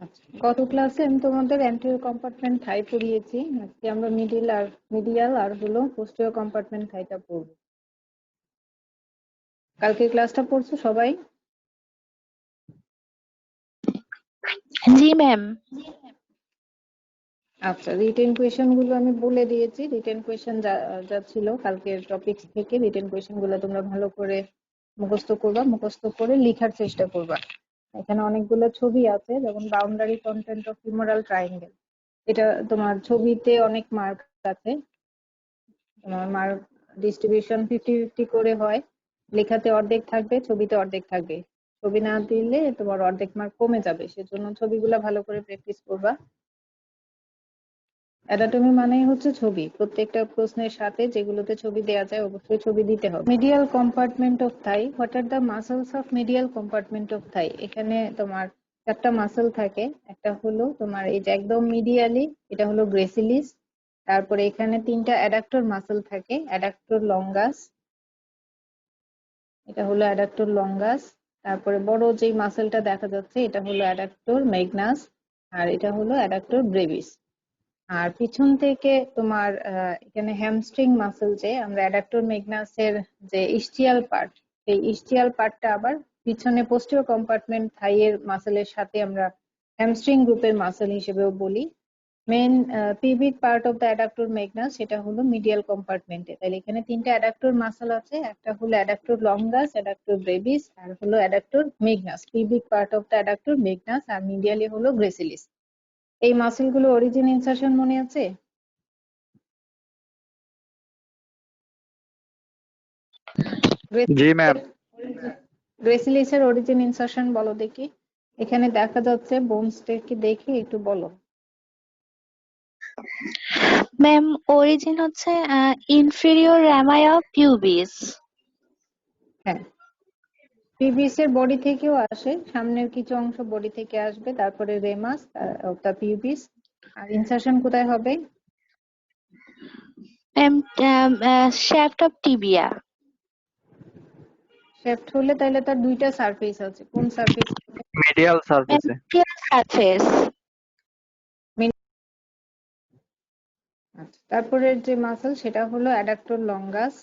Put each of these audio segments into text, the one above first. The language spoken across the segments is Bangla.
আচ্ছা, গত ক্লাসে আমি তোমাদের অ্যান্টেরিয়র কম্পার্টমেন্ট থাই পড়িয়েছি। আজকে আমরা মিডিয়াল আর হলো পোস্টেরিয়র কম্পার্টমেন্ট থাইটা পড়ব। কালকে ক্লাসটা পড়ছো সবাই? জি ম্যাম। আচ্ছা, রিটেন কোয়েশ্চেন গুলো আমি বলে দিয়েছি। রিটেন কোয়েশ্চেন যা ছিল কালকের টপিকস থেকে রিটেন কোয়েশ্চেন গুলো তোমরা ভালো করে মুখস্থ করবা, মুখস্থ করে লেখার চেষ্টা করবা। এখানে অনেকগুলো ছবি আছে, যেমন boundary content of femoral triangle. এটা তোমার ছবিতে অনেক মার্ক আছে। তোমার মার্ক ডিস্ট্রিবিউশন 50-50 করে হয়। লেখাতে অর্ধেক থাকবে, ছবিতে অর্ধেক থাকবে। ছবি না দিলে তোমার অর্ধেক মার্ক কমে যাবে, সেজন্য ছবিগুলো ভালো করে প্র্যাকটিস করবা। অ্যানাটমি মানেই হচ্ছে ছবি। প্রত্যেকটা প্রশ্নের সাথে যেগুলোতে ছবি দেওয়া যায় অবশ্যই ছবি দিতে হবে। Medial compartment of thigh, what are the muscles of medial compartment of thigh. এখানে তোমার চারটা মাসল থাকে। একটা হলো তোমার এই যে একদম মিডিয়ালি, এটা হলো গ্রেসিলিস। তারপরে এখানে তিনটা অ্যাডাক্টর মাসল থাকে, অ্যাডাক্টর লঙ্গাস, এটা হলো অ্যাডাক্টর লঙ্গাস। তারপরে বড় যেই মাসলটা দেখা যাচ্ছে এটা হলো অ্যাডাক্টর ম্যাগনাস, আর এটা হলো অ্যাডাক্টর ব্রেভিস। আর পিছন থেকে তোমার এখানে হ্যামস্ট্রিং মাসল, যে আমরা অ্যাডাক্টর ম্যাগনাসের যে ইস্টিয়াল পার্ট, এই ইস্টিয়াল পার্টটা আবার পিছনে পোস্টিরিয়র কম্পার্টমেন্ট থাইয়ের মাসলের সাথে আমরা হ্যামস্ট্রিং গ্রুপের মাসল হিসেবেও বলি। Main pubic part of the adductor magnus সেটা হলো মিডিয়াল কম্পার্টমেন্টে। তাহলে এখানে তিনটা অ্যাডাক্টর মাসল আছে, একটা হলো অ্যাডাক্টর লঙ্গাস, অ্যাডাক্টর ব্রেভিস, আর হলো adductor magnus. Pubic part of the adductor magnus আর মিডিয়ালি হলো গ্রেসিলিস। এই মাসল গুলো অরিজিন ইনসারশন মনে আছে? জি ম্যাম। গ্রেসিলিসের অরিজিন ইনসারশন বলো দেখি। এখানে দেখা যাচ্ছে বোনসটাকে দেখে একটু বলো। ম্যাম অরিজিন হচ্ছে ইনফেরিয়র রামায়া পিউবিস। হ্যাঁ, পিবিএস এর বডি থেকেও আসে, সামনের কিছু অংশ বডি থেকে আসবে, তারপরে রেমাস অফ দা পিউবিস। আর ইনসারশন কোথায় হবে? Ma'am shaft of tibia. Shift হলে তাহলে তার দুইটা সারফেস আছে, কোন সারফেস? মিডিয়াল সারফেসে। সারফেস। আচ্ছা, তারপরের যে মাসল সেটা হলো অ্যাডাক্টর লঙ্গাস।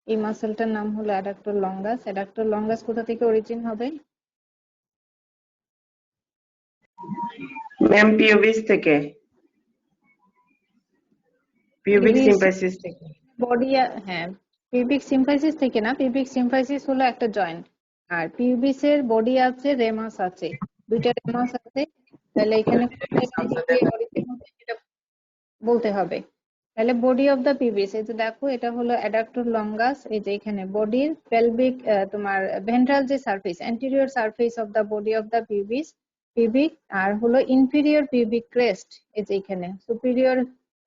এই মাসলটার নাম হলো অ্যাডাক্টর লঙ্গাস। অ্যাডাক্টর লঙ্গাস কোথা থেকে অরিজিন হবে? ম্যাম পিউবিস থেকে, পিউবিক সিম্পাইসিস থেকে। বডি, হ্যাঁ, পিউবিক সিম্পাইসিস থেকে না, পিউবিক সিম্পাইসিস হলো একটা জয়েন্ট, আর পিউবিস এর বডি আছে, রেমাস আছে, দুইটা রেমাস আছে। তাহলে এখানে কোথায় থেকে অরিজিন হবে সেটা বলতে হবে। তাহলে বডি অফ দা পিউবিস, এই যে দেখো এটা হলো অ্যাডাক্টর লঙ্গাস। এই যে এখানে বডির পেলভিক তোমার ভেন্ট্রাল যে surface, anterior surface of the body of the pubis, pubic. আর হলো ইনফিরিয়র পিউবিক ক্রেস্ট, এই যে এখানে superior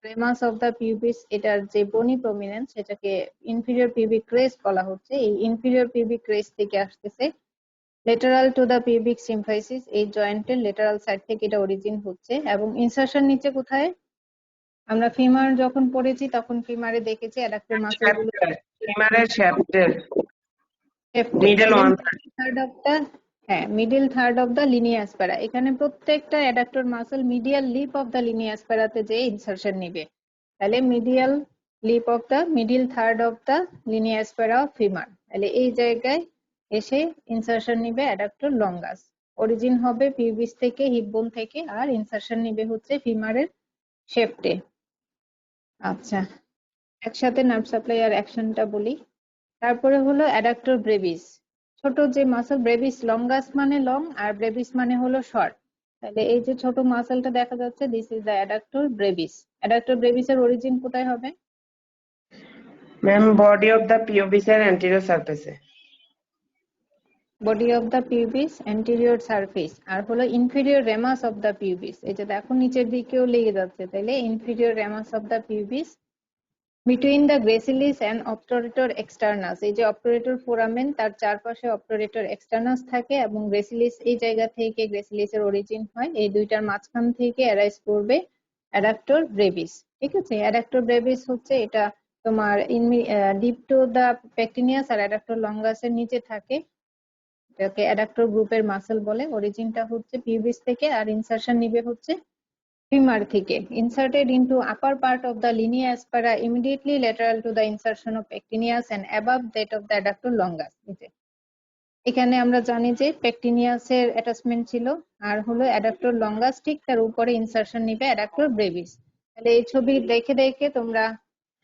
ramus of the pubis, এটার যে বনি প্রমিনেন্স সেটাকে ইনফিরিয়র পিউবিক ক্রেস্ট বলা হচ্ছে। এই ইনফিরিয়র পিউবিক ক্রেস্ট থেকে আসতেছে lateral to the pubic symphysis, এই জয়েন্টের লেটারাল সাইড থেকে এটা অরিজিন হচ্ছে। এবং ইনসারশন নিচে কোথায়? আমরা ফিমার যখন পড়েছি তখন ফিমারে দেখেছি অ্যাডাক্টর মাসল গুলো ফিমারের শ্যাফটের middle one third of the, হ্যাঁ, middle third of the linea aspera. এখানে প্রত্যেকটা adductor muscle medial lip of the linea অ্যাসপেরাতে যে ইনসারশন নিবে। তাহলে medial lip of the middle third of the linea aspera of femur, তাহলে এই জায়গায় এসে ইনসারশন নিবে অ্যাডাক্টর লঙ্গাস। অরিজিন হবে পিউবিস থেকে, হিপ বোন থেকে, আর ইনসারশন নিবে হচ্ছে ফিমারের শেফটে। আচ্ছা, একসাথে নার্ভ সাপ্লাই আর অ্যাকশনটা বলি। তারপরে হলো অ্যাডাক্টর ব্রেভিস, ছোট যে মাসল। ব্রেভিস লঙ্গাস মানে লং, আর ব্রেভিস মানে হলো শর্ট। তাহলে এই যে ছোট মাসলটা দেখা যাচ্ছে, this is the adductor brevis. Adductor ব্রেভিসের অরিজিন কোথায় হবে? ম্যাম বডি অফ দা পিউবিসের অ্যান্টেরিয়র সারফেসে। Body of the pubis anterior surface, আর হলো inferior ramus of the pubis. এই যে দেখো নিচের দিকেও লেগে যাচ্ছে, তাহলে inferior ramus of the pubis between the gracilis and obturator externus. এই যে অবটুরেটর ফোরামেন, তার চারপাশে অবটুরেটর এক্সটার্নাস থাকে, এবং গ্রেসিলিস এই জায়গা থেকে গ্রেসিলিসের অরিজিন হয়। এই দুইটার মাঝখান থেকে অ্যারাইজ করবে অ্যাডাক্টর ব্রেভিস। ঠিক আছে, অ্যাডাক্টর ব্রেভিস হচ্ছে এটা তোমার ডিপ টু দা পেক্টিনিয়াস আর অ্যাডাক্টর লঙ্গাসের নিচে থাকে। এটাকে অ্যাডাক্টর গ্রুপের মাসল বলে। অরিজিনটা হচ্ছে পিউবিস থেকে আর ইনসারশন নিবে হচ্ছে femur থেকে। Inserted into upper part of the linea aspera immediately lateral to the insertion of pectineus and above that of the adductor longus। এখানে আমরা জানি যে পেকটিনিয়াসের অ্যাটাচমেন্ট ছিল আর হলো অ্যাডাক্টর লঙ্গাস, ঠিক তার উপরে ইনসারশন নিবে অ্যাডাক্টর ব্রেভিস। তাহলে এই ছবি দেখে দেখে তোমরা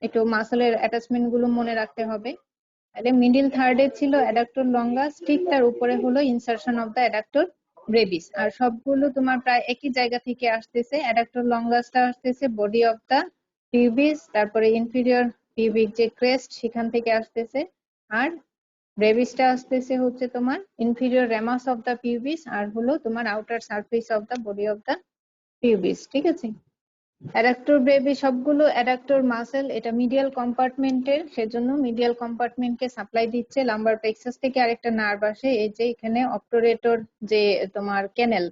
একটু মাসলের অ্যাটাচমেন্ট গুলো মনে রাখতে হবে। তাহলে মিডিল থার্ডে ছিল অ্যাডাক্টর লঙ্গাস, ঠিক তার উপরে হলো insertion of the adductor brevis. আর সবগুলো তোমার প্রায় একই জায়গা থেকে আসতেছে। অ্যাডাক্টর লঙ্গাসটা আসতেছে বডি অফ দ্য পিউবিস, তারপরে ইনফিরিয়র পিউবিক যে ক্রেস্ট সেখান থেকে আসতেছে, আর ব্রেভিসটা আসতেছে হচ্ছে তোমার inferior ramus of the pubis আর হলো তোমার outer surface of the body of the pubis. ঠিক আছে। অ্যাডাক্টর ব্রেভিস সবগুলো অ্যাডাক্টর মাসেল, এটা মিডিয়াল কম্পার্টমেন্টের, সেজন্য মিডিয়াল কম্পার্টমেন্টকে সাপ্লাই দিচ্ছে লাম্বার প্লেক্সাস থেকে আরেকটা নার্ভ আসে। এই যে এখানে অপটোরেটর যে তোমার ক্যানেল,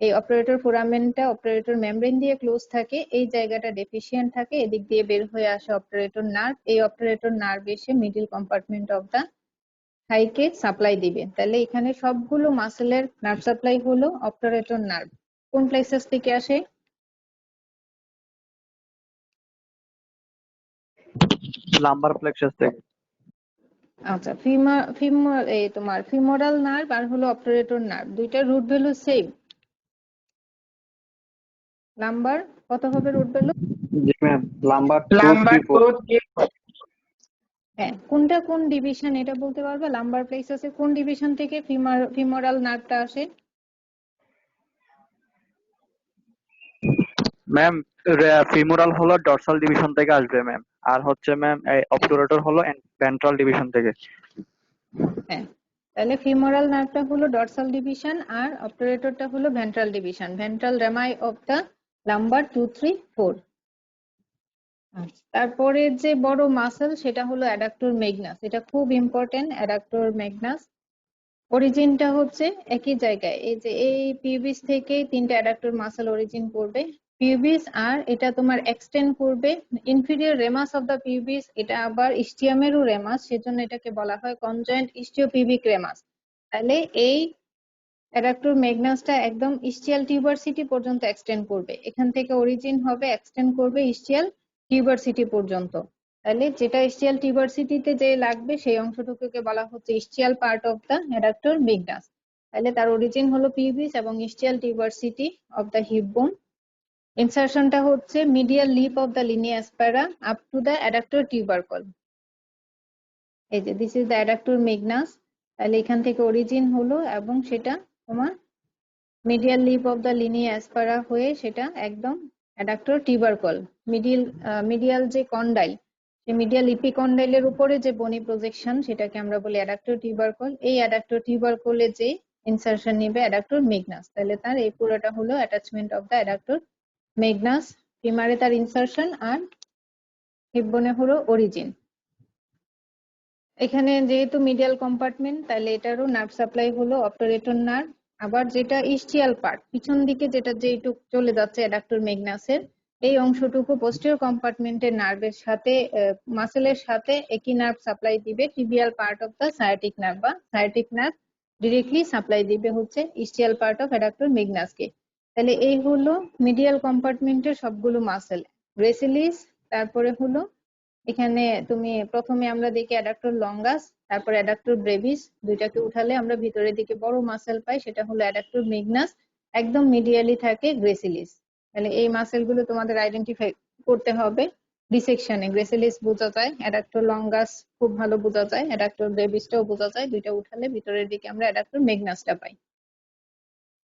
এই অপটোরেটর ফোরামেনটা অপটোরেটর মেমব্রেন দিয়ে ক্লোজ থাকে, এই জায়গাটা ডেফিসিয়েন্ট থাকে, এদিক দিয়ে বের হয়ে আসে অপটোরেটর নার্ভ। এই অপটোরেটর নার্ভ এসে মিডিল কম্পার্টমেন্ট অফ দ্য থাইকে সাপ্লাই দিবে। তাহলে এখানে সবগুলো মাসেলের নার্ভ সাপ্লাই হলো অপটোরেটর নার্ভ। কোন প্লেক্সাস থেকে আসে? লাম্বার প্লেক্সাস থেকে। আচ্ছা, এই তোমার ফিমোরাল নার্ভ আর হলো অপটোরেটর নার্ভ, দুইটার রুট ভ্যালু সেম। লাম্বার কত হবে রুট ভ্যালু? জি ম্যাম, লাম্বার 2 লাম্বার 3 4। 2 3 হ্যাঁ, কোনটা কোন ডিভিশন এটা বলতে পারবে? লাম্বার প্লেক্সাসে কোন ডিভিশন থেকে ফিমোরাল নার্ভটা আসে? ম্যাম ফিমোরাল হলো ডর্সাল ডিভিশন থেকে আসবে ম্যাম, আর হচ্ছে ম্যাম এই অবটুরেটর হলো ভেন্ট্রাল ডিভিশন থেকে। হ্যাঁ, তাহলে ফিমোরাল নার্ভটা হলো ডর্সাল ডিভিশন আর অপটোরেটরটা হলো ventral division, ventral রেমাই of the lumber 2 3 4। আচ্ছা, তারপরে যে বড় মাসল সেটা হলো অ্যাডাক্টর ম্যাগনাস। এটা খুব ইম্পর্টেন্ট, অ্যাডাক্টর ম্যাগনাস। অরিজিনটা হচ্ছে একই জায়গায়, এই যে এই পিউবিস থেকে তিনটা অ্যাডাক্টর মাসল অরিজিন করবে। পিউবিস আর এটা তোমার এক্সটেন্ড করবে inferior ramus of the pubis, এটা আবার ইস্টিয়ামেরও রেমাস, সেজন্য এটাকে বলা হয় কনজয়েন্ট ইস্টিওপিউবিক রেমাস। তাহলে এই অ্যাডাক্টর ম্যাগনাসটা একদম ইস্টিয়াল টিউবারসিটি পর্যন্ত এক্সটেন্ড করবে। এখান থেকে অরিজিন হবে, এক্সটেন্ড করবে ইস্টিয়াল টিউবারসিটি পর্যন্ত। তাহলে যেটা ইস্টিয়াল টিউবারসিটিতে যে লাগবে সেই অংশটুকুকে বলা হচ্ছে ischial part of the adductor magnus. তাহলে তার অরিজিন হলো পিউবিস এবং ischial tuberosity of the hip bone. ইনসারশনটা হচ্ছে medial lip of the linea aspera up to the adductor tubercle. এই যে this is the adductor magnus. তাহলে এখান থেকে অরিজিন হলো এবং সেটা তোমার medial lip of the linea aspera হয়ে সেটা একদম অ্যাডাক্টর টিউবারকল। মিডিয়াল যে কন্ডাইল, সেই মিডিয়াল ইপিকন্ডাইলের উপরে যে বনি প্রজেকশন সেটাকে আমরা বলি অ্যাডাক্টর টিউবারকল। এই অ্যাডাক্টর টিউবারকলে যে ইনসারশন নিবে অ্যাডাক্টর ম্যাগনাস। তাহলে তার এই পুরোটা হলো attachment of the adductor magnus. ফিমারে তার ইনসারশন আর হিপ বোনে হলো অরিজিন। এখানে যেহেতু মিডিয়াল কম্পার্টমেন্ট, তাহলে এটারও নার্ভ সাপ্লাই হলো অপটোরেটর নার্ভ। আবার যেটা ইস্টিয়াল পার্ট, পিছন দিকে যেটা যেটুক চলে যাচ্ছে অ্যাডাক্টর ম্যাগনাসের, এই অংশটুকু পোস্টেরিয়র কম্পার্টমেন্টের নার্ভের সাথে মাসেলের সাথে একই নার্ভ সাপ্লাই দিবে tibial part of the sciatic nerve, বা সায়াটিক নার্ভ ডিরেক্টলি সাপ্লাই দিবে হচ্ছে ইস্টিয়াল পার্ট অফ অ্যাডাক্টর ম্যাগনাসকে। তাহলে এই হলো মিডিয়াল কম্পার্টমেন্টের সবগুলো মাসেল। গ্রেসিলিস, তারপরে হলো এখানে তুমি প্রথমে আমরা দেখি অ্যাডাক্টর লঙ্গাস, তারপর অ্যাডাক্টর ব্রেভিস, দুইটাকে উঠালে আমরা ভিতরের দিকে বড় মাসেল পাই, সেটা হলো অ্যাডাক্টর ম্যাগনাস। একদম মিডিয়ালি থাকে গ্রেসিলিস। তাহলে এই মাসেল গুলো তোমাদের আইডেন্টিফাই করতে হবে। ডিসেকশনে গ্রেসিলিস বোঝা যায়, অ্যাডাক্টর লঙ্গাস খুব ভালো বোঝা যায়, অ্যাডাক্টর ব্রেভিসটাও বোঝা যায়। দুইটা উঠালে ভিতরের দিকে আমরা অ্যাডাক্টর ম্যাগনাসটা পাই।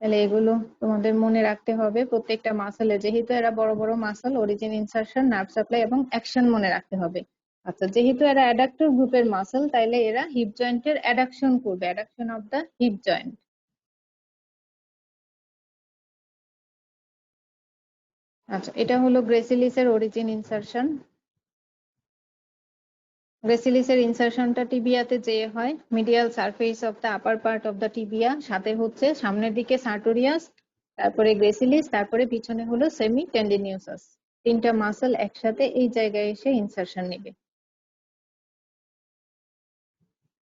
তাহলে এগুলো তোমাদের মনে রাখতে হবে প্রত্যেকটা মাসেলে, যেহেতু এরা বড় বড় muscle, origin, insertion, nerve supply এবং অ্যাকশন মনে রাখতে হবে। আচ্ছা, যেহেতু এরা অ্যাডাক্টর গ্রুপের মাসেল, তাইলে এরা হিপ জয়েন্টের অ্যাডাকশন করবে, addiction of the hip joint. আচ্ছা, এটা হলো গ্রেসিলিসের অরিজিন, ইনসারশন। গ্রেসিলিসের ইনসারশনটা টিবিয়াতে যে হয়, medial surface of the upper part of the tibia, সাথে হচ্ছে সামনের দিকে সার্টোরিয়াস, তারপরে গ্রেসিলিস, তারপরে পিছনে হলো সেমি টেন্ডিনিউসাস। তিনটা মাসেল একসাথে এই জায়গায় এসে ইনসারশন নেবে।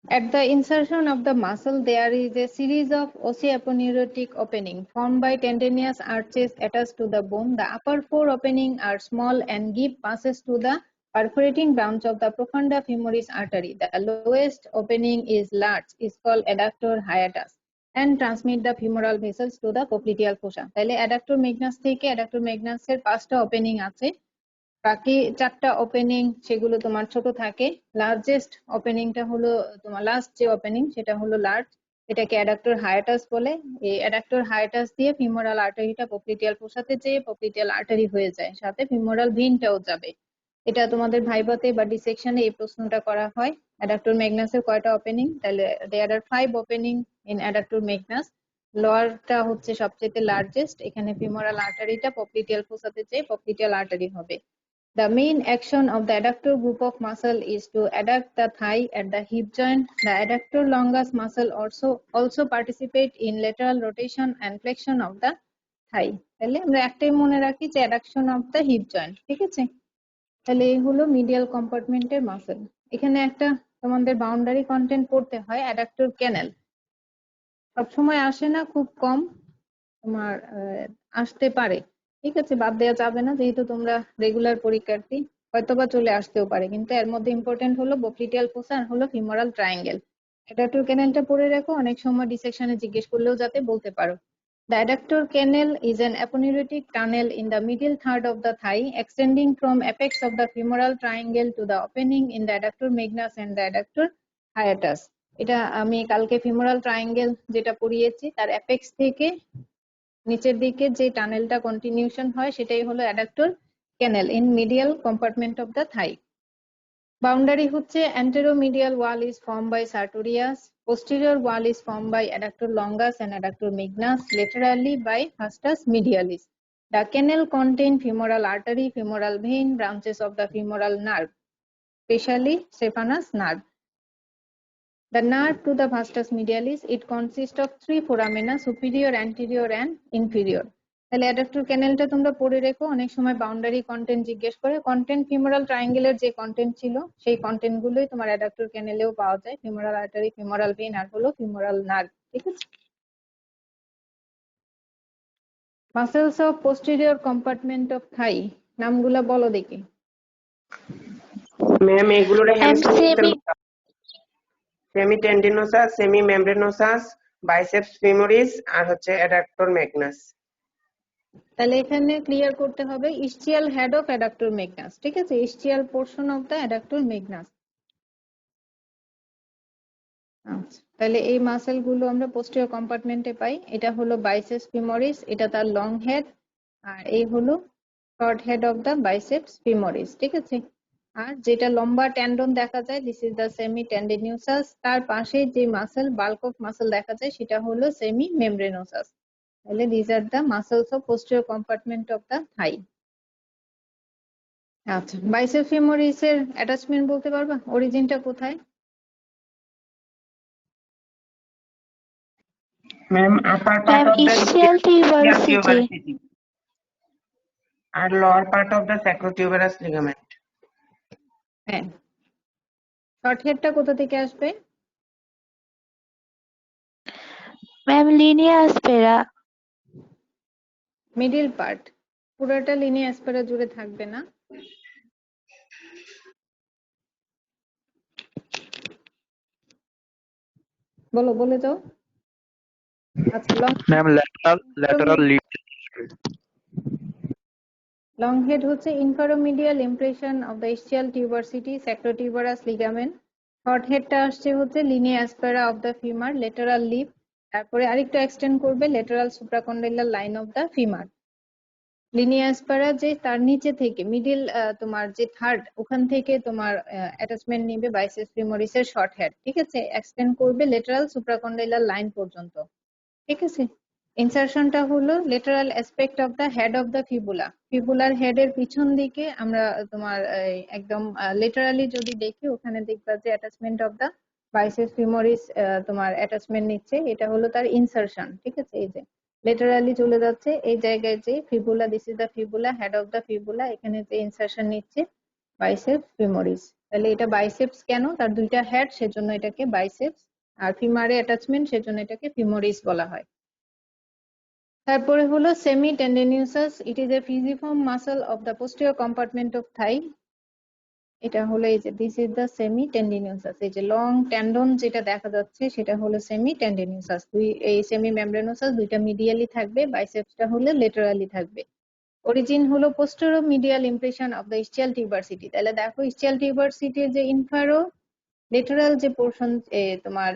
At the insertion of the muscle, there is a series of osteoponeurotic openings formed by tendinous arches attached to the bone. The upper four openings are small and give passes to the perforating branch of the profunda femoris artery. The lowest opening is large, is called adductor hiatus, and transmit the femoral vessels to the popliteal fossa. তাহলে adductor magnus থেকে adductor magnus এর 5টা ওপেনিং আছে, বাকি 4টা ওপেনিং সেগুলো তোমার ছোট থাকে। লার্জেস্ট ওপেনিংটা হলো তোমার লাস্ট যে ওপেনিং সেটা হলো লার্জ, এটাকে অ্যাডাক্টর হায়াটাস বলে। এই অ্যাডাক্টর হায়াটাস দিয়ে ফিমোরাল আর্টারিটা পপ্লিটিয়াল ফোসাতে যেয়ে পপ্লিটিয়াল আর্টারি হয়ে যায়, সাথে ফিমোরাল ভেইনটাও যাবে। এটা তোমাদের ভাইভাতে বা ডিসেকশনে এই প্রশ্নটা করা হয়। অ্যাডাক্টর ম্যাগনাসের কয়টা ওপেনিং? তাহলে দেয়ার আর 5 ওপেনিং ইন অ্যাডাক্টর ম্যাগনাস। লোয়ারটা হচ্ছে সবচেয়ে লার্জেস্ট, এখানে ফিমোরাল আর্টারিটা পপ্লিটিয়াল ফোসাতে যেয়ে পপ্লিটিয়াল আর্টারি হবে। The main action of the adductor group of muscle is to adduct the thigh at the hip joint. The adductor longus muscle also participate in lateral rotation and flexion of the thigh. তাহলে আমরা একটাই মনে রাখি যে adduction of the hip joint, ঠিক আছে? তাহলে এই হলো মিডিয়াল কম্পার্টমেন্টের মাসল। এখানে একটা তোমাদের বাউন্ডারি কন্টেন্ট পড়তে হয়, অ্যাডাক্টর ক্যানেল। সবসময় আসে না, খুব কম তোমার আসতে পারে, ঠিক আছে, বাদ দেওয়া যাবে না, যেহেতু তোমরা রেগুলার পরীক্ষার্থী, হয়তোবা চলে আসতেও পারে। কিন্তু এর মধ্যে ইম্পর্টেন্ট হলো পপ্লিটিয়াল ফোসা আর হলো ফিমোরাল ট্রায়াঙ্গেল। অ্যাডাক্টর ক্যানেলটা পড়ে রাখো, অনেক সময় ডিসেকশনে জিজ্ঞেস করলেও যাতে বলতে পারো। The adductor canal is an aponeurotic tunnel in the middle third of the thigh, extending from apex of the femoral triangle to the opening in the adductor magnus and the adductor hiatus. এটা আমি কালকে ফিমোরাল ট্রায়াঙ্গেল যেটা পড়িয়েছি তার অ্যাপেক্স থেকে নিচের দিকে যে টানেলটা কন্টিনিউশন হয় সেটাই হলো adductor canal in medial compartment of the thigh. Boundary হচ্ছে anteromedial wall is formed by sartorius, posterior wall is formed by adductor longus and adductor magnus, laterally by vastus medialis. The canal contain femoral artery, femoral vein, branches of the femoral nerve, especially saphenous nerve. The nerve to the vastus medialis, it consists of 3 foramina, superior, anterior and inferior. তাহলে অ্যাডাক্টর ক্যানেলটা তোমরা পড়ে রেখো, অনেক সময় বাউন্ডারি কন্টেন্ট জিজ্ঞেস করে। কন্টেন্ট ফিমোরাল ট্রায়াঙ্গেলের যে কন্টেন্ট ছিল সেই কন্টেন্ট গুলোই তোমার অ্যাডাক্টর ক্যানেলেও পাওয়া যায়, ফিমোরাল আর্টারি, ফিমোরাল ভেইন আর হলো ফিমোরাল নার্ভ, ঠিক আছে। Muscles of posterior compartment of thigh, নামগুলা বলো দেখি। ম্যাম এগুলোর semi semitendinosus, semimembranosus, biceps femoris আর হচ্ছে অ্যাডাক্টর ম্যাগনাস। তাহলে এখানে ক্লিয়ার করতে হবে ischial head of adductor magnus, ঠিক আছে, ischial portion of the adductor magnus. আচ্ছা, তাহলে এই মাসেল গুলো আমরা পোস্টেরিয়র কম্পার্টমেন্টে পাই। এটা হলো বাইসেপস ফিমোরিস, এটা তার লং হেড, আর এই হলো short head of the biceps femoris, ঠিক আছে। আর যেটা লম্বা ট্যান্ডন দেখা যায়, this is the semitendinosus. তার পাশে যে মাসেল, বাল্ক অফ মাসেল দেখা যায়, সেটা হলো সেমি মেমব্রেনোসাস। তাহলে this are the muscles of posterior compartment of the thigh. আচ্ছা, বাইসেপ ফিমোরিস এর অ্যাটাচমেন্ট বলতে পারবা, অরিজিনটা কোথায়? Ma'am upper part of the ischial tuberosity. tuberosity আর lower part of the sacrotuberous ligament. হ্যাঁ, শর্ট হেডটা কোথা থেকে আসবে? Ma'am, linea aspera. Middle part, পুরোটা লিনিয়া অ্যাসপারা জুড়ে থাকবে না। বলো, বলে যাও। আচ্ছা, ma'am lateral lip. Long head হচ্ছে inferomedial impression of the ischial tuberosity, sacrotuberous ligament. Short হেডটা আসছে হচ্ছে linea aspera of the femur, lateral lip, তারপরে আরেকটু এক্সটেন্ড করবে lateral supracondylar line of the femur. Linea aspera যে তার নিচে থেকে মিডিল তোমার যে থার্ড, ওখান থেকে তোমার অ্যাটাচমেন্ট নিবে বাইসেপস ফিমোরিসের শর্ট হেড, ঠিক আছে, এক্সটেন্ড করবে লেটারাল সুপ্রাকন্ডাইলার লাইন পর্যন্ত, ঠিক আছে। ইনসারশনটা হলো lateral aspect of the head of the fibula, ফিবুলার হেডের পিছন দিকে আমরা তোমার একদম লেটারালি যদি দেখি, ওখানে দেখবা যে attachment of the biceps femoris তোমার অ্যাটাচমেন্ট নিচ্ছে, এটা হলো তার ইনসারশন, ঠিক আছে। এই যে লেটারালি চলে যাচ্ছে এই জায়গায় যে fibula, this is the fibula, head of the fibula, এখানে যে ইনসারশন নিচ্ছে বাইসেপস ফিমোরিস। তাহলে এটা বাইসেপস কেন? তার দুইটা হেড, সেজন্য এটাকে বাইসেপস। আর ফিমারে অ্যাটাচমেন্ট, সেজন্য এটাকে ফিমোরিস বলা হয়। তারপরে হলো semitendinosus. It is a fusiform muscle of the posterior compartment of thigh. এটা হলো এই যে this is the semitendinosus. এই যে লং ট্যান্ডন যেটা দেখা যাচ্ছে সেটা হলো সেমি টেন্ডিনিউসাস। এই সেমি মেমব্রেনোসাস দুইটা মিডিয়ালি থাকবে, বাইসেপসটা হলে লেটারালি থাকবে। অরিজিন হলো পোস্টেরো medial impression of the ischial tuberosity. তাহলে দেখো ইসচিয়াল টিউবারসিটির যে ইনফারো লেটারাল যে পোর্শন তোমার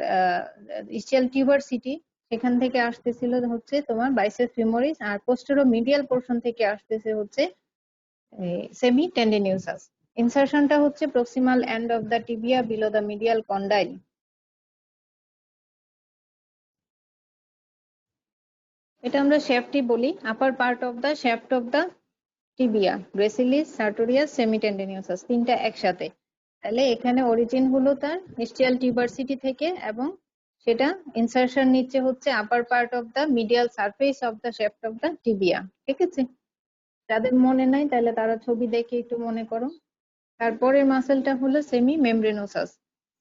ইসচিয়াল টিউবারসিটি, সেখান থেকে আসতেছিল হচ্ছে তোমার বাইসেপস ফিমোরিস, আর পোস্টেরো মিডিয়াল পোর্শন থেকে আসতেছে হচ্ছে সেমি টেন্ডিনিউসাস। ইনসারশনটা হচ্ছে proximal end of the tibia below the medial condyle. এটা আমরা শ্যাফটই বলি, upper part of the shaft of the tibia, gracilis, sartorius, semitendinosus, তিনটা একসাথে। তাহলে এখানে অরিজিন হলো তার ইসচিয়াল টিউবারসিটি থেকে, এবং সেটা ইনসারশন নিচ্ছে হচ্ছে আপার part of the medial surface of the shaft of the tibia. ঠিক আছে, যাদের মনে নাই তাহলে তারা ছবি দেখে একটু মনে করো। তারপরের মাসেলটা হলো সেমি মেমব্রেনোসাস।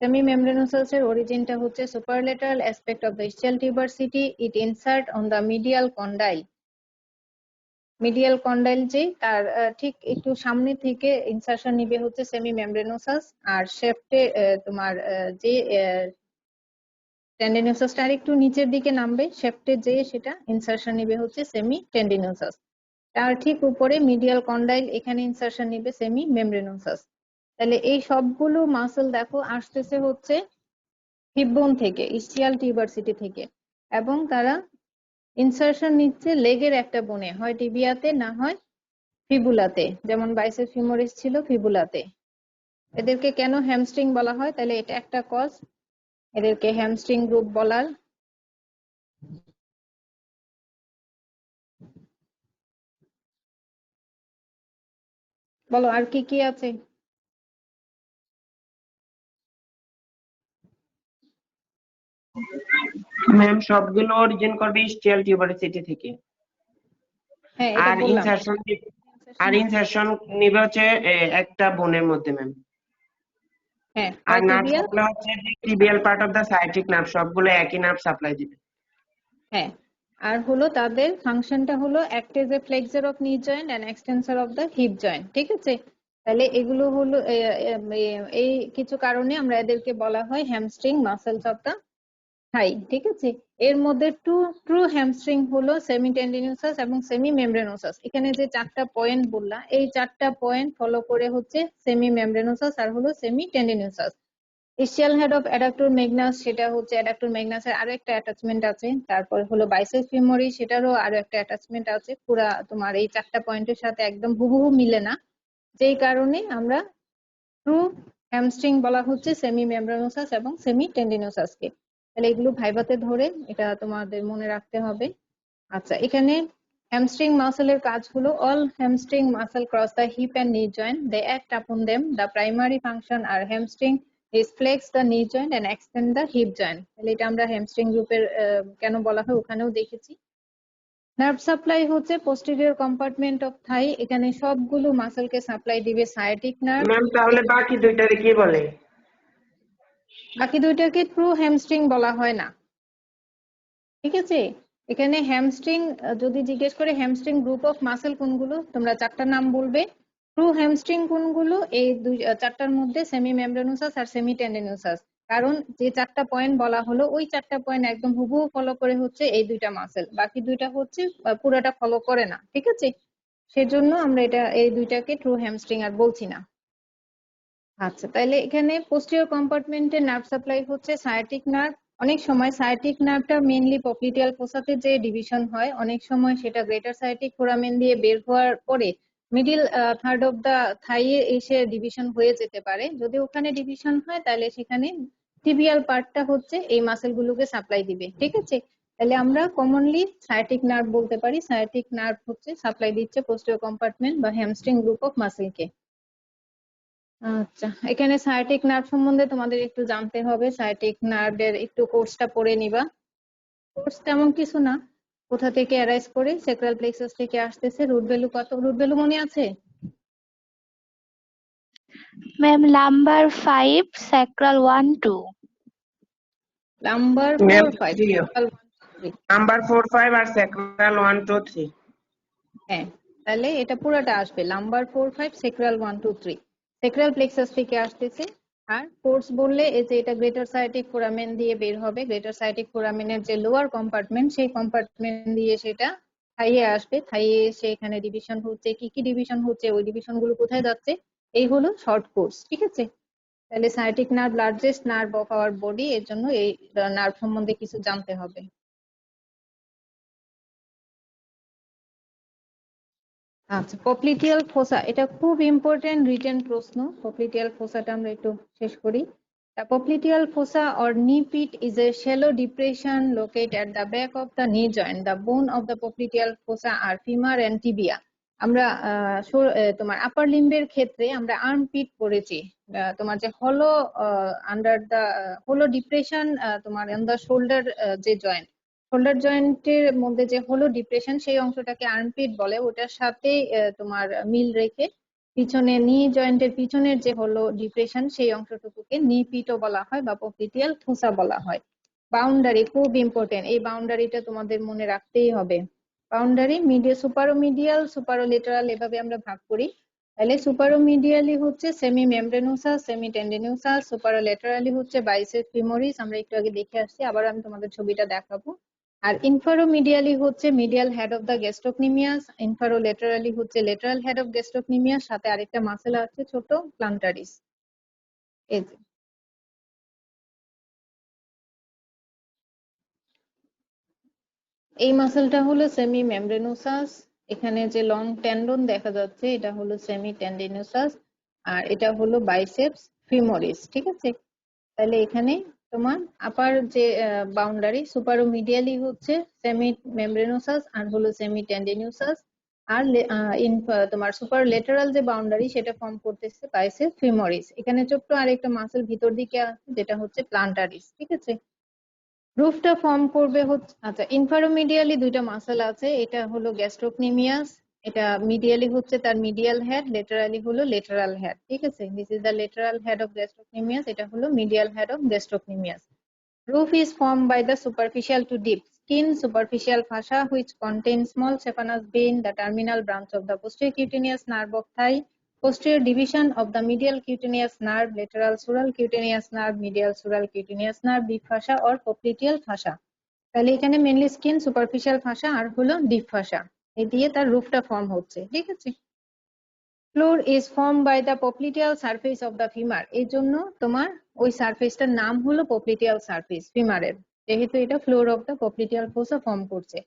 সেমি মেমব্রেনোসাস এর অরিজিনটা হচ্ছে superolateral aspect of the ischial tuberosity. It insert on the medial condyle. Medial condyle যে তার ঠিক একটু সামনে থেকে ইনসারশন নিবে হচ্ছে সেমি মেমব্রেনোসাস, আর শেফটে তোমার যে টেন্ডিনোসাসটা আর একটু নিচের দিকে নামবে, শেফটে যে সেটা ইনসারশন নিবে হচ্ছে সেমি টেন্ডিনোসাস। তার ঠিক উপরে মিডিয়াল কন্ডাইল, এখানে ইনসারশন নিবে সেমি মেমব্রেনোসাস। তাহলে এই সবগুলো মাসল দেখো আসতেছে হচ্ছে হিপ বোন থেকে, ইসচিয়াল টিউবারসিটি থেকে, এবং তারা ইনসারশন নিচ্ছে লেগের একটা বোনে, হয় টিবিয়াতে না হয় ফিবুলাতে, যেমন বাইসেপস ফিমোরিস ছিল ফিবুলাতে। এদেরকে কেন হ্যামস্ট্রিং বলা হয়? তাহলে এটা একটা কজ এদেরকে হ্যামস্ট্রিং গ্রুপ বলার। বলো আর কি কি আছে? ম্যাম সবগুলো অরিজিন করবে ইসচিয়াল টিউবারসিটি থেকে। হ্যাঁ, এটা আর বললাম। ইনসারশন নিবে হচ্ছে একটা বোনের মধ্যে ম্যাম। হ্যাঁ, আর হয় নার্ভ টিবিয়া। গুলো হচ্ছে যে tibial part of the sciatic nerve, সবগুলো একই নার্ভ সাপ্লাই দিবে। হ্যাঁ, আর হলো তাদের ফাংশনটা হলো act as a flexor of knee joint and extensor of the hip joint. ঠিক আছে, তাহলে এগুলো হলো এই কিছু কারণে আমরা এদেরকে বলা হয় হ্যামস্ট্রিং মাসেলস অফ দ্য থাই। ঠিক আছে, এর মধ্যে ট্রু হ্যামস্ট্রিং হলো সেমি টেন্ডিনোসাস এবং সেমি মেমব্রেনোসাস। এখানে যে চারটা পয়েন্ট বললাম, এই চারটা পয়েন্ট ফলো করে হচ্ছে সেমি মেমব্রেনোসাস আর হলো semitendinosus. Ischial head of adductor magnus, সেটা হচ্ছে অ্যাডাক্টর ম্যাগনাসের আরো একটা অ্যাটাচমেন্ট আছে। তারপর হলো বাইসেপস ফিমোরিস, সেটারও আরো একটা অ্যাটাচমেন্ট আছে। পুরা তোমার এই চারটা পয়েন্টের সাথে একদম হুবহু মিলে না, যেই কারণে আমরা ট্রু হ্যামস্ট্রিং বলা হচ্ছে সেমি মেমব্রেনোসাস এবং সেমি টেন্ডিনোসাসকে। তাহলে এগুলো ভাইভাতে ধরে এটা তোমাদের মনে রাখতে হবে। আচ্ছা, এখানে হ্যামস্ট্রিং মাসলের কাজ হলো all hamstring muscle cross the hip and knee joint, they act upon them. The primary function আর hamstring is flex the knee joint and extend the hip joint. তাহলে এটা আমরা হ্যামস্ট্রিং গ্রুপের কেন বলা হয় ওখানেও দেখেছি। নার্ভ সাপ্লাই হচ্ছে পোস্টেরিয়র কম্পার্টমেন্ট অফ থাই, এখানে সবগুলো মাসলকে সাপ্লাই দিবে সায়াটিক নার্ভ। ম্যাম তাহলে বাকি দুইটারে কি বলে? বাকি দুইটাকে ট্রু হ্যামস্ট্রিং বলা হয় না। ঠিক আছে, এখানে হ্যামস্ট্রিং যদি জিজ্ঞেস করে হ্যামস্ট্রিং গ্রুপ অফ মাসেল কোনগুলো, তোমরা চারটা নাম বলবে। ট্রু হ্যামস্ট্রিং কোনগুলো? এই চারটার মধ্যে সেমি মেমব্রেনোসাস আর সেমি টেন্ডিনোসাস। কারণ যে চারটা পয়েন্ট বলা হলো ওই চারটা পয়েন্ট একদম হুবহু ফলো করে হচ্ছে এই দুইটা মাসেল, বাকি দুইটা হচ্ছে পুরাটা ফলো করে না। ঠিক আছে, সেজন্য আমরা এই দুইটাকে ট্রু হ্যামস্ট্রিং আর বলছি না। আচ্ছা, তাহলে এখানে পোস্টেরিয়র কম্পার্টমেন্টে নার্ভ সাপ্লাই হচ্ছে সায়াটিক নার্ভ। অনেক সময় সায়াটিক নার্ভটা মেইনলি পপ্লিটিয়াল ফোসাতে যে ডিভিশন হয়, অনেক সময় সেটা গ্রেটার সায়াটিক ফোরামেন দিয়ে বের হওয়ার পরে মিডিল থার্ড অফ দা থাইয়ে এসে ডিভিশন হয়ে যেতে পারে। যদি ওখানে ডিভিশন হয় তাহলে সেখানে টিবিয়াল পার্টটা হচ্ছে এই মাসেলগুলোকে সাপ্লাই দিবে। ঠিক আছে, তাহলে আমরা কমনলি সায়াটিক নার্ভ বলতে পারি। সায়াটিক নার্ভ হচ্ছে সাপ্লাই দিচ্ছে পোস্টেরিয়র কম্পার্টমেন্ট বা হ্যামস্ট্রিং গ্রুপ অফ মাসেলকে। আচ্ছা, এখানে সায়াটিক নার্ভ সম্বন্ধে তোমাদের একটু জানতে হবে। সায়াটিক নার্ভের একটু কোর্সটা পড়ে নিবা। কোর্স তেমন কিছু না, কোথা থেকে অ্যারাইজ করে সেক্রাল প্লেক্সাস থেকে আসতেছে। রুট ভ্যালু কত? রুট ভ্যালু মনে আছে? Ma'am, lumbar 5, sacral 1, 2. Lumbar Ma'am, 4, 5, three. sacral 1, 2, 3. Number 4, 5 আর sacral 1, 2, 3. হ্যাঁ, তাহলে এটা পুরোটা আসবে লাম্বার 4, 5, সেক্রাল 1, 2, 3। সেক্রাল প্লেক্সাস থেকে আসতেছে। আর কোর্স বললে এই যে এটা গ্রেটার সায়াটিক ফোরামেন দিয়ে বের হবে। গ্রেটার সায়াটিক ফোরামেনের যে লোয়ার কম্পার্টমেন্ট, সেই কম্পার্টমেন্ট দিয়ে সেটা থাইয়ে আসবে। থাইয়ে এসে এখানে ডিভিশন হচ্ছে, কি কি ডিভিশন হচ্ছে, ওই ডিভিশন গুলো কোথায় যাচ্ছে, এই হলো শর্ট কোর্স। ঠিক আছে, তাহলে sciatic nerve largest nerve of our body, এর জন্য এই নার্ভ সম্বন্ধে কিছু জানতে হবে। আচ্ছা, পপ্লিটিয়াল ফোসা, এটা খুব ইম্পর্টেন্ট রিটেন প্রশ্ন। পপ্লিটিয়াল ফোসাটা আমরা একটু শেষ করি। পপ্লিটিয়াল fossa or knee pit is a shallow depression located at the back of the knee joint. The bone of the popliteal fossa are femur and tibia. আমরা তোমার আপার লিম্বের ক্ষেত্রে আমরা আর্ম পিট পড়েছি। তোমার যে হলো আন্ডার দা হলো ডিপ্রেশন, তোমার অন দা শোল্ডার, যে জয়েন্ট, শোল্ডার জয়েন্টের মধ্যে যে হলো ডিপ্রেশন, সেই অংশটাকে আর্মপিট বলে। ওটার সাথে তোমার মিল রেখে পিছনে নি জয়েন্টের পিছনের যে হলো ডিপ্রেশন, সেই অংশটুকুকে নি পিটও বলা হয় বা পপ্লিটিয়াল ফোসা বলা হয়। বাউন্ডারি খুব ইম্পর্টেন্ট, এই বাউন্ডারিটা তোমাদের মনে রাখতেই হবে। বাউন্ডারি সুপারোমিডিয়াল, সুপারোলেটারাল, এভাবে আমরা ভাগ করি। তাহলে সুপারোমিডিয়ালি হচ্ছে সেমি মেমব্রেনোসাস, সেমি টেন্ডিনোসাস। সুপারোলেটারালি হচ্ছে বাইসেপ ফিমোরিস, আমরা একটু আগে দেখে আসছি, আবার আমি তোমাদের ছবিটা দেখাবো। আর ইনফারোমিডিয়ালি হচ্ছে মিডিয়াল হেড অফ দ্য গ্যাস্ট্রোকনিমিয়াস। ইনফারোলেটারালি হচ্ছে লেটারাল হেড অফ গ্যাস্ট্রোকনিমিয়াস, সাথে আরেকটা মাসেল আছে ছোট, প্লান্টারিস। এই যে এই মাসেলটা হলো সেমি মেমব্রেনোসাস। এখানে যে লং টেন্ডন দেখা যাচ্ছে, এটা হলো সেমি টেন্ডিনোসাস। আর এটা হলো বাইসেপস ফিমোরিস। ঠিক আছে, তাহলে এখানে তোমার আপার যে বাউন্ডারি সুপারোমিডিয়ালি হচ্ছে সেমি মেমব্রেনোসাস আর হলো সেমি টেন্ডিনোসাস। আর তোমার সুপার লেটারাল যে বাউন্ডারি, সেটা ফর্ম করতেছে বাইসেপ ফিমোরিস। এখানে ছোট্ট আরেকটা মাসেল ভিতর দিকে আছে, যেটা হচ্ছে প্লান্টারিস। ঠিক আছে, রুফটা ফর্ম করবে হচ্ছে, আচ্ছা, ইনফারোমিডিয়ালি দুইটা মাসেল আছে, এটা হলো গ্যাস্ট্রোকনিমিয়াস। এটা মিডিয়ালি হচ্ছে তার মিডিয়াল হেড, লেটারালি হলো লেটারাল হেড। ঠিক আছে, this is the lateral head of gastrocnemius, এটা হলো medial head of gastrocnemius. Roof is formed by the superficial to deep skin superficial fascia which contains small saphenous vein, the terminal branch of the posterior cutaneous nerve of thigh, posterior division of the medial cutaneous nerve, lateral sural cutaneous nerve, medial sural cutaneous nerve, deep fascia or popliteal fascia. তাহলে এখানে মেনলি স্কিন, সুপারফিশিয়াল ফাসা আর হলো ডিপ ফাসা, এই দিয়ে তার রুফটা ফর্ম হচ্ছে। ঠিক আছে, floor is form by the popliteal surface of the femur, এই জন্য তোমার ওই সারফেসটার নাম হলো পপ্লিটিয়াল সারফেস ফিমারের, যেহেতু এটা floor of the popliteal fossa form করছে।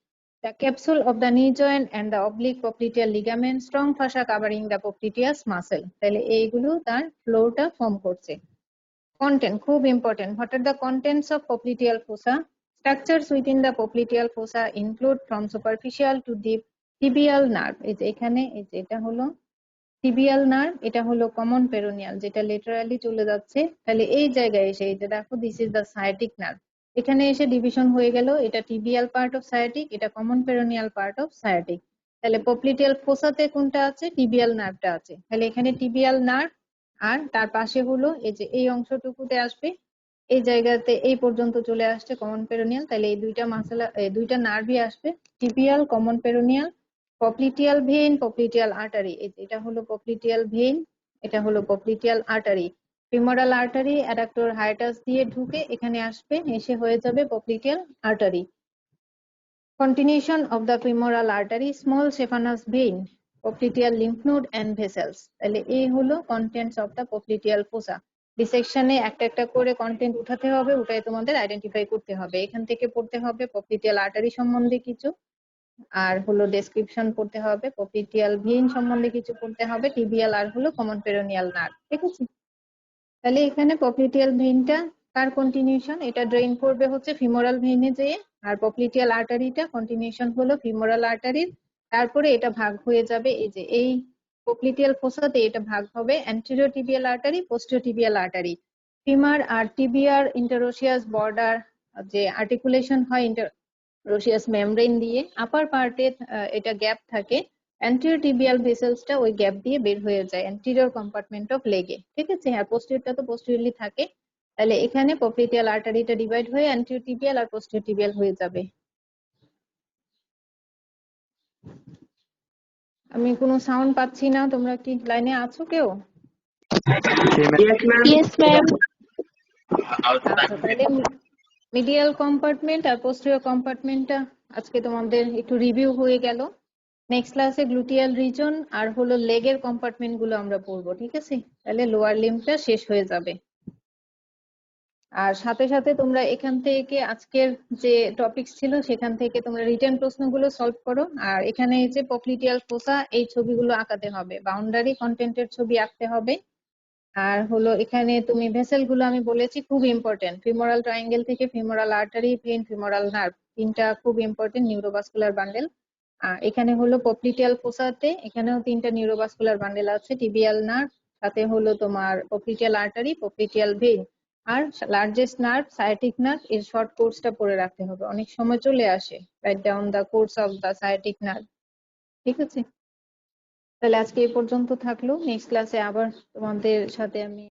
The capsule of the knee joint and the oblique popliteal ligament, strong fascia covering the popliteus muscle, তাহলে এইগুলো তার ফ্লোরটা ফর্ম করছে। কন্টেন্ট খুব important. What are the contents of popliteal fossa? Structures within the popliteal fossa include from superficial to deep tibial nerve, এই যে এখানে, এই যে এটা হলো টিবিয়াল নার্ভ, এটা হলো কমন পেরোনিয়াল, যেটা লেটারালি চলে যাচ্ছে। তাহলে এই জায়গায় এসে এই যে দেখো, this is the sciatic nerve, এখানে এসে ডিভিশন হয়ে গেল, এটা টিবিয়াল পার্ট অফ সায়াটিক, এটা common peroneal part of sciatic. তাহলে পপ্লিটিয়াল ফোসাতে কোনটা আছে? টিবিয়াল নার্ভটা আছে। তাহলে এখানে টিবিয়াল নার্ভ, আর তার পাশে হলো এই যে এই অংশটুকুতে আসবে, এই জায়গাতে এই পর্যন্ত চলে আসছে কমন পেরোনিয়াল। তাহলে এই দুইটা মাসেল, দুইটা নার্ভই আসবে, tibial, common peroneal, popliteal vein, popliteal artery. এটা হলো পপ্লিটিয়াল ভেইন, এটা হলো popliteal artery. Femoral artery adductor hiatus দিয়ে ঢুকে এখানে আসবে, এসে হয়ে যাবে popliteal artery. Continuation of the femoral artery, small saphenous vein, popliteal lymph node and vessels. তাহলে এই হলো contents of the popliteal fossa. ডিসেকশনে একটা একটা করে কন্টেন্ট উঠাতে হবে, ওটাই তোমাদের আইডেন্টিফাই করতে হবে। এখান থেকে পড়তে হবে পপ্লিটিয়াল আর্টারি সম্বন্ধে কিছু, আর হলো ডেসক্রিপশন পড়তে হবে, পপ্লিটিয়াল ভেইন সম্বন্ধে কিছু পড়তে হবে, টিবিয়াল আর হলো কমন পেরোনিয়াল নার্ভ। ঠিক আছে, তাহলে এখানে পপ্লিটিয়াল ভেইনটা কার কন্টিনিউশন? এটা ড্রেইন করবে হচ্ছে ফিমোরাল ভেইনে যেয়ে, আর পপ্লিটিয়াল আর্টারিটা কন্টিনিউশন হলো ফিমোরাল আর্টারির। তারপরে এটা ভাগ হয়ে যাবে, এই যে এই পপ্লিটিয়াল ফোসাতে এটা ভাগ হবে anterior tibial artery, posterior tibial artery. Femur আর টিবিয়ার ইন্টারোসিয়াস বর্ডার যে আর্টিকুলেশন হয় ইন্টারোসিয়াস মেমব্রেন দিয়ে, আপার পার্টে এটা গ্যাপ থাকে, অ্যান্টেরিয়র টিবিয়াল ভেসেলসটা ওই গ্যাপ দিয়ে বের হয়ে যায় অ্যান্টেরিয়র কম্পার্টমেন্ট অফ লেগে, ঠিক আছে। আর পোস্টেরিয়রটা তো পোস্টেরিয়রলি থাকে, তাহলে এখানে পপলিটিয়াল আর্টারিটা ডিভাইড হয়ে অ্যান্টেরিয়র টিবিয়াল আর পোস্টেরিয়র টিবিয়াল হয়ে যাবে। আমি কোনো সাউন্ড পাচ্ছি না, তোমরা কি লাইনে আছো কেউ? Yes, ma'am. Yes, ma'am. আচ্ছা, তাহলে মিডিয়াল কম্পার্টমেন্ট আর পোস্টেরিয়র কম্পার্টমেন্টটা আজকে তোমাদের একটু রিভিউ হয়ে গেল। নেক্সট ক্লাসে গ্লুটিয়াল রিজন আর হলো লেগের কম্পার্টমেন্ট গুলো আমরা পড়বো, ঠিক আছে। তাহলে লোয়ার লিম্বটা শেষ হয়ে যাবে। আর সাথে সাথে তোমরা এখান থেকে আজকের যে টপিকস ছিল সেখান থেকে তোমরা রিটেন প্রশ্নগুলো সলভ করো। আর এখানে এই যে পপলিটিয়াল ফোসা এই ছবিগুলো আঁকাতে হবে, বাউন্ডারি কন্টেন্টের ছবি আঁকতে হবে। আর হলো এখানে তুমি ভেসেল গুলো আমি বলেছি খুব ইম্পর্টেন্ট, ফিমোরাল ট্রায়াঙ্গেল থেকে femoral artery, vein, femoral nerve, তিনটা খুব ইম্পর্টেন্ট নিউরোভাস্কুলার বান্ডেল। আর এখানে হলো পপলিটিয়াল ফোসাতে এখানেও তিনটা নিউরোভাস্কুলার বান্ডেল আছে, টিবিয়াল নার্ভ, সাথে হলো তোমার পপলিটিয়াল আর্টারি, পপলিটিয়াল ভেন, আর লার্জেস্ট নার্ভ সায়াটিক নার্ভ। এর শর্ট কোর্সটা পড়ে রাখতে হবে, অনেক সময় চলে আসে, right down the course of the sciatic nerve, ঠিক আছে। তাহলে আজকে এই পর্যন্ত থাকলো, নেক্সট ক্লাসে আবার তোমাদের সাথে আমি